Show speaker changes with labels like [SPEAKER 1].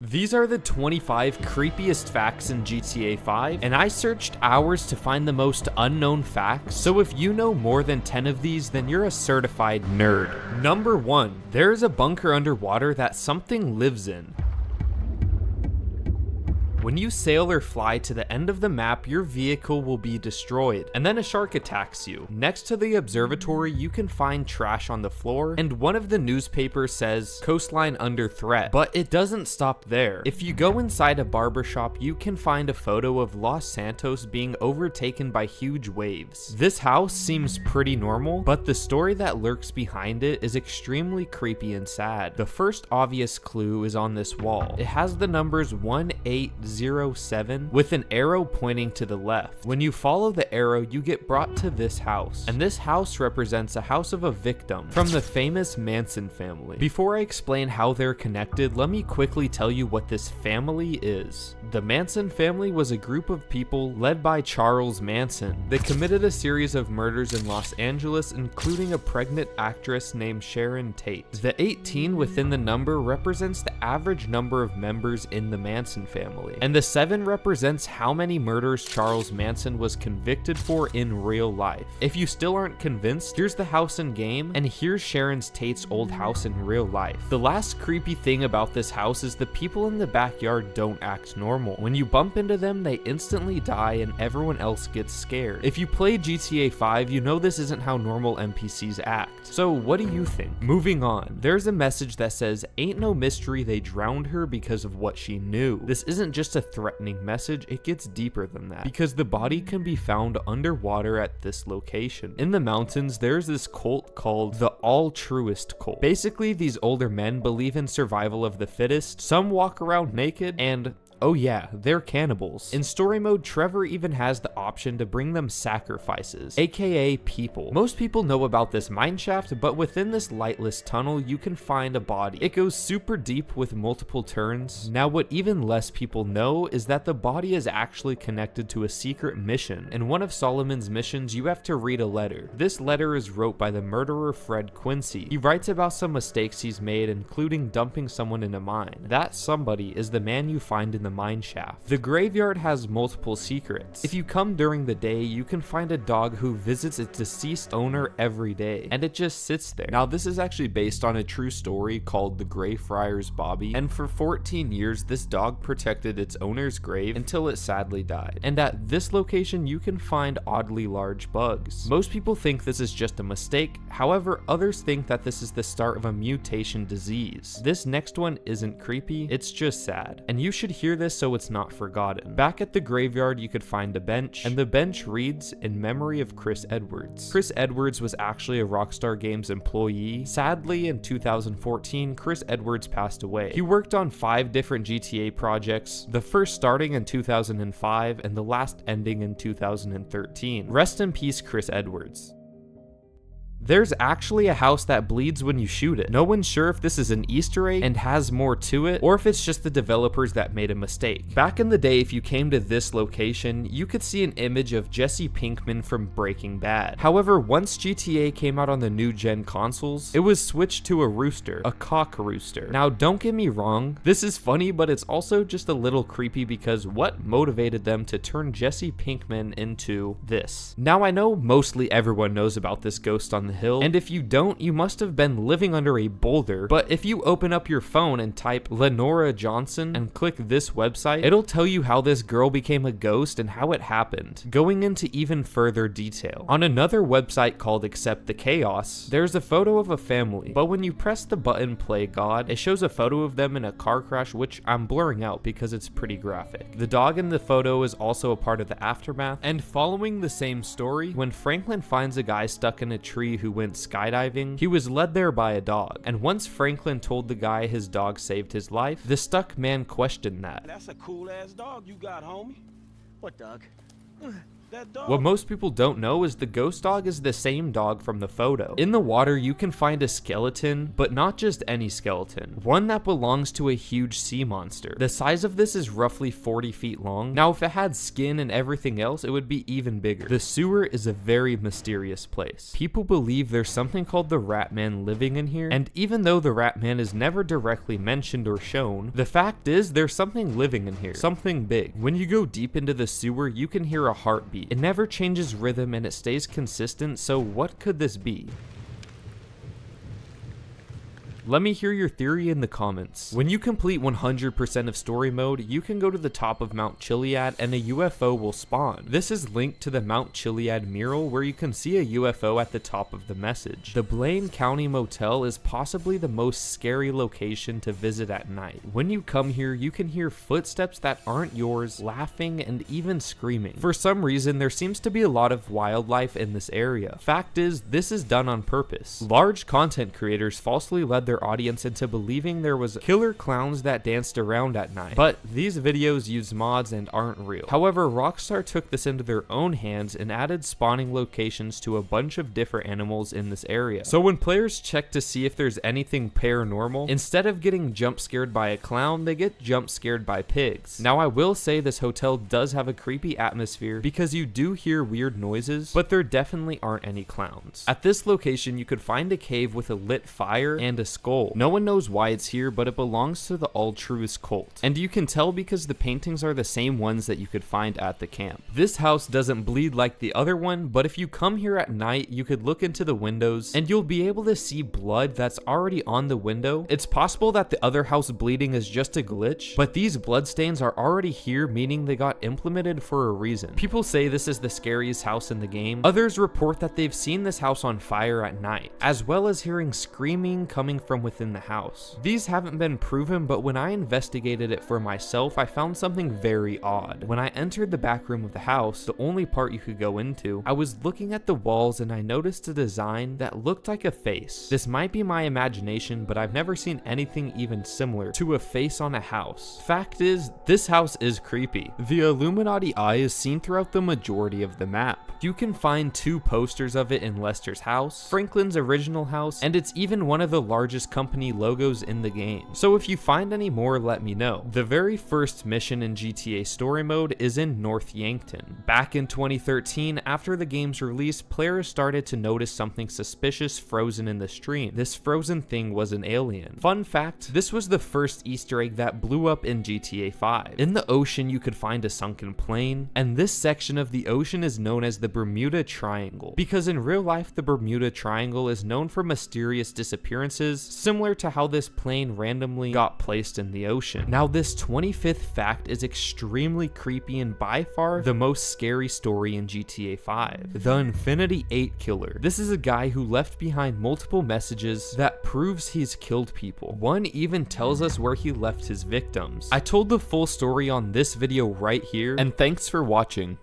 [SPEAKER 1] These are the 25 creepiest facts in GTA 5, and I searched hours to find the most unknown facts, so if you know more than 10 of these, then you're a certified nerd. Number 1. There is a bunker underwater that something lives in. When you sail or fly to the end of the map, your vehicle will be destroyed, and then a shark attacks you. Next to the observatory, you can find trash on the floor, and one of the newspapers says, "Coastline under threat," but it doesn't stop there. If you go inside a barbershop, you can find a photo of Los Santos being overtaken by huge waves. This house seems pretty normal, but the story that lurks behind it is extremely creepy and sad. The first obvious clue is on this wall. It has the numbers 1807 with an arrow pointing to the left. When you follow the arrow, you get brought to this house, and this house represents a house of a victim from the famous Manson family. Before I explain how they're connected, let me quickly tell you what this family is. The Manson family was a group of people led by Charles Manson. They committed a series of murders in Los Angeles, including a pregnant actress named Sharon Tate. The 18 within the number represents the average number of members in the Manson family, and the 7 represents how many murders Charles Manson was convicted for in real life. If you still aren't convinced, here's the house in game, and here's Sharon Tate's old house in real life. The last creepy thing about this house is the people in the backyard don't act normal. When you bump into them, they instantly die and everyone else gets scared. If you play GTA 5, you know this isn't how normal NPCs act. So what do you think? Moving on, there's a message that says, "Ain't no mystery they drowned her because of what she knew." This isn't just a threatening message, it gets deeper than that, because the body can be found underwater at this location. In the mountains, there's this cult called the Altruist Cult. Basically, these older men believe in survival of the fittest, some walk around naked, and oh yeah, they're cannibals. In story mode, Trevor even has the option to bring them sacrifices, aka people. Most people know about this mineshaft, but within this lightless tunnel, you can find a body. It goes super deep with multiple turns. Now, what even less people know is that the body is actually connected to a secret mission. In one of Solomon's missions, you have to read a letter. This letter is wrote by the murderer Fred Quincy. He writes about some mistakes he's made, including dumping someone in a mine. That somebody is the man you find in the mine shaft. The graveyard has multiple secrets. If you come during the day, you can find a dog who visits its deceased owner every day, and it just sits there. Now, this is actually based on a true story called the Greyfriars Bobby, and for 14 years, this dog protected its owner's grave until it sadly died. And at this location, you can find oddly large bugs. Most people think this is just a mistake, however, others think that this is the start of a mutation disease. This next one isn't creepy, it's just sad, and you should hear this so it's not forgotten. Back at the graveyard, you could find a bench, and the bench reads, "In memory of Chris Edwards." Chris Edwards was actually a Rockstar Games employee. Sadly, in 2014, Chris Edwards passed away. He worked on 5 different GTA projects, the first starting in 2005 and the last ending in 2013. Rest in peace, Chris Edwards. There's actually a house that bleeds when you shoot it. No one's sure if this is an Easter egg and has more to it, or if it's just the developers that made a mistake. Back in the day, if you came to this location, you could see an image of Jesse Pinkman from Breaking Bad. However, once GTA came out on the new gen consoles, it was switched to a rooster, a cock rooster. Now, don't get me wrong, this is funny, but it's also just a little creepy because what motivated them to turn Jesse Pinkman into this? Now, I know mostly everyone knows about this ghost on the hill, and if you don't, you must have been living under a boulder. But if you open up your phone and type Lenora Johnson and click this website, it'll tell you how this girl became a ghost and how it happened, going into even further detail. On another website called Accept the Chaos, there's a photo of a family, but when you press the button Play God, it shows a photo of them in a car crash, which I'm blurring out because it's pretty graphic. The dog in the photo is also a part of the aftermath, and following the same story, when Franklin finds a guy stuck in a tree who went skydiving, he was led there by a dog, and once Franklin told the guy his dog saved his life, the stuck man questioned that.
[SPEAKER 2] That's a cool ass dog you got, homie.
[SPEAKER 3] What dog?
[SPEAKER 1] What most people don't know is the ghost dog is the same dog from the photo. In the water, you can find a skeleton, but not just any skeleton. One that belongs to a huge sea monster. The size of this is roughly 40 feet long. Now, if it had skin and everything else, it would be even bigger. The sewer is a very mysterious place. People believe there's something called the Rat Man living in here, and even though the Rat Man is never directly mentioned or shown, the fact is there's something living in here. Something big. When you go deep into the sewer, you can hear a heartbeat. It never changes rhythm and it stays consistent, so what could this be? Let me hear your theory in the comments. When you complete 100% of story mode, you can go to the top of Mount Chiliad and a UFO will spawn. This is linked to the Mount Chiliad mural where you can see a UFO at the top of the message. The Blaine County Motel is possibly the most scary location to visit at night. When you come here, you can hear footsteps that aren't yours, laughing and even screaming. For some reason, there seems to be a lot of wildlife in this area. Fact is, this is done on purpose. Large content creators falsely led their audience into believing there was killer clowns that danced around at night, but these videos use mods and aren't real. However, Rockstar took this into their own hands and added spawning locations to a bunch of different animals in this area. So when players check to see if there's anything paranormal, instead of getting jump scared by a clown, they get jump scared by pigs. Now I will say this hotel does have a creepy atmosphere because you do hear weird noises, but there definitely aren't any clowns. At this location, you could find a cave with a lit fire and a skull. No one knows why it's here, but it belongs to the Altruist cult. And you can tell because the paintings are the same ones that you could find at the camp. This house doesn't bleed like the other one, but if you come here at night, you could look into the windows and you'll be able to see blood that's already on the window. It's possible that the other house bleeding is just a glitch, but these bloodstains are already here, meaning they got implemented for a reason. People say this is the scariest house in the game. Others report that they've seen this house on fire at night, as well as hearing screaming coming from within the house. These haven't been proven, but when I investigated it for myself, I found something very odd. When I entered the back room of the house, the only part you could go into, I was looking at the walls and I noticed a design that looked like a face. This might be my imagination, but I've never seen anything even similar to a face on a house. Fact is, this house is creepy. The Illuminati eye is seen throughout the majority of the map. You can find 2 posters of it in Lester's house, Franklin's original house, and it's even one of the largest company logos in the game. So if you find any more, let me know. The very first mission in GTA story mode is in North Yankton. Back in 2013, after the game's release, players started to notice something suspicious frozen in the stream. This frozen thing was an alien. Fun fact, this was the first Easter egg that blew up in GTA 5. In the ocean, you could find a sunken plane, and this section of the ocean is known as the Bermuda Triangle, because in real life, the Bermuda Triangle is known for mysterious disappearances, similar to how this plane randomly got placed in the ocean. Now, this 25th fact is extremely creepy and by far the most scary story in GTA 5. The Infinity 8 Killer. This is a guy who left behind multiple messages that proves he's killed people. One even tells us where he left his victims. I told the full story on this video right here, and thanks for watching.